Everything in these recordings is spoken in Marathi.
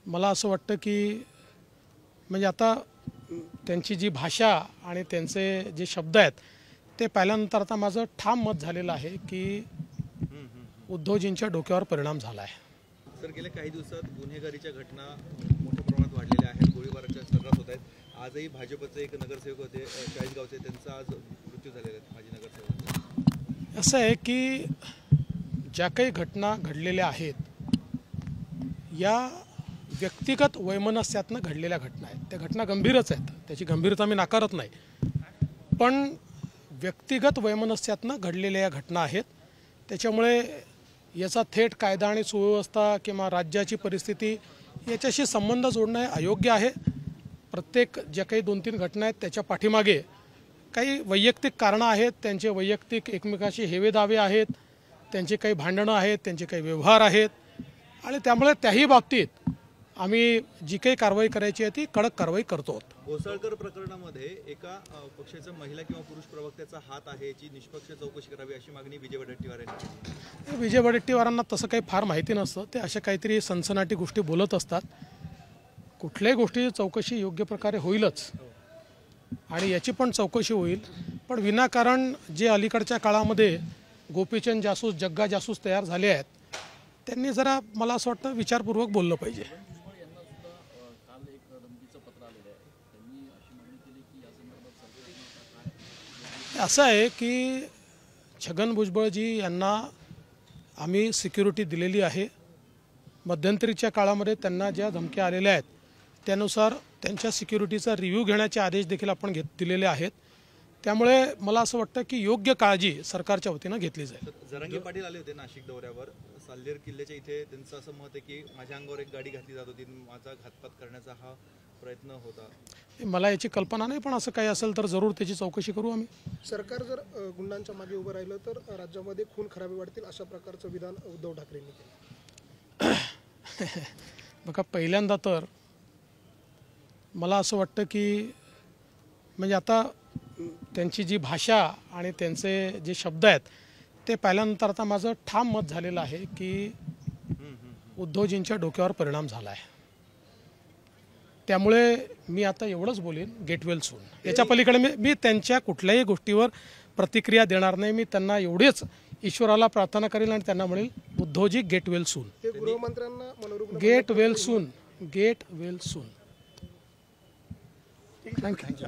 मला असं वाटतं की म्हणजे आता त्यांची जी भाषा आणि त्यांचे जे शब्द आहेत ते पाहिल्यानंतर आता माझं ठाम मत झालेलं आहे की उद्धवजींच्या डोक्यावर परिणाम झाला आहे। सर, गेल्या काही दिवसात गुन्हेगारीच्या घटना मोठ्या प्रमाणात वाढलेल्या आहेत, गोळीबाराच्या तक्रार होत आहेत। आजही भाजपचे एक नगरसेवक होते चाळीसगावचे, त्यांचा आज मृत्यू झालेला आहे, माजी नगरसेवक। असं आहे की ज्या काही घटना घडलेल्या आहेत या व्यक्तिगत वैमनस्यातनं घडलेल्या घटना आहेत। त्या घटना गंभीरच आहेत, त्याची गंभीरता मी नाकारत नाही, पण व्यक्तिगत वैमनस्यातनं घडलेल्या या घटना आहेत। त्याच्यामुळे याचा थेट कायदा आणि सुव्यवस्था किंवा राज्याची परिस्थिती याच्याशी संबंध जोडणं हे अयोग्य आहे। प्रत्येक ज्या काही 2-3 घटना आहेत त्याच्या पाठीमागे काही वैयक्तिक कारणं आहेत, त्यांचे वैयक्तिक एकमेकाशी हेवेदावे आहेत, त्यांचे काही भांडणं आहेत, त्यांचे काही व्यवहार आहेत आणि त्यामुळे त्याही बाबतीत आम्ही जी काही कारवाई करायची आहे ती कडक कारवाई करतो। घोसाळकर प्रकरणामध्ये एका पक्षाचा महिला किंवा पुरुष प्रवक्त्याचा हात आहे, याची निष्पक्ष चौकशी करावी अशी मागणी विजय वडेट्टीवार यांनी केली। विजय वडेट्टीवारांना तसं काही फार माहिती नसतं, ते अशा काहीतरी सनसनाटी गोष्टी बोलत असतात। कुठल्याही गोष्टीची चौकशी योग्य प्रकारे होईलच आणि याची पण चौकशी होईल, पण विनाकारण जे अलीकडच्या काळामध्ये गोपीचंद जासूस जग्गा जासूस तयार झाले आहेत त्यांनी जरा मला असं वाटतं विचारपूर्वक बोललं पाहिजे। असं आहे की छगन भुजबळजी यांना आम्ही सिक्युरिटी दिलेली आहे। मध्यंतरीच्या काळामध्ये त्यांना ज्या धमक्या आलेल्या आहेत त्यानुसार त्यांच्या सिक्युरिटीचा रिव्ह्यू घेण्याचे आदेश देखील आपण दिलेले आहेत। त्यामुळे मला असं वाटतं की योग्य काळजी सरकारच्या वतीनं घेतली जाईल। जरांगे पाटील आले होते नाशिक दौऱ्यावर, साल्हेर किल्ल्याच्या इथे त्यांचं असं मत आहे की माझ्या अंगावर एक गाडी घातली जात होती, माझा घातपात करण्याचा हा प्रयत्न होता। मला याची कल्पना नाही, पण असं काही असेल तर जरूर त्याची चौकशी करू आम्ही। सरकार जर गुंडांच्या मागे उभं राहिलं तर राज्यामध्ये खून खराबी वाढतील अशा प्रकारचं विधान उद्धव ठाकरेंनी केलं। बघा, पहिल्यांदा तर मला असं वाटतं की म्हणजे आता त्यांची जी भाषा आणि त्यांचे जे शब्द आहेत ते पाहिल्यानंतर आता माझं ठाम मत झालेलं आहे की उद्धवजींच्या डोक्यावर परिणाम झाला आहे। त्यामुळे मी आता एवढंच बोलेन, गेट वेल सून। याच्या पलीकडे मी त्यांच्या कुठल्याही गोष्टीवर प्रतिक्रिया देणार नाही। मी त्यांना एवढेच ईश्वराला प्रार्थना करेल आणि त्यांना म्हणेल उद्धवजी get well soon, get well soon, get well soon. Thank you.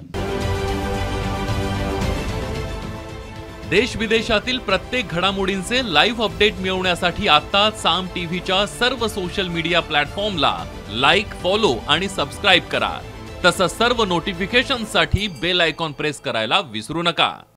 देश विदेशातील प्रत्येक घडामोडींचे लाईव्ह अपडेट मिळवण्यासाठी आता साम टीव्हीच्या सर्व सोशल मीडिया प्लॅटफॉर्मला लाईक, फॉलो आणि सबस्क्राईब करा। तसंच सर्व नोटिफिकेशनसाठी बेल आयकॉन प्रेस करायला विसरू नका।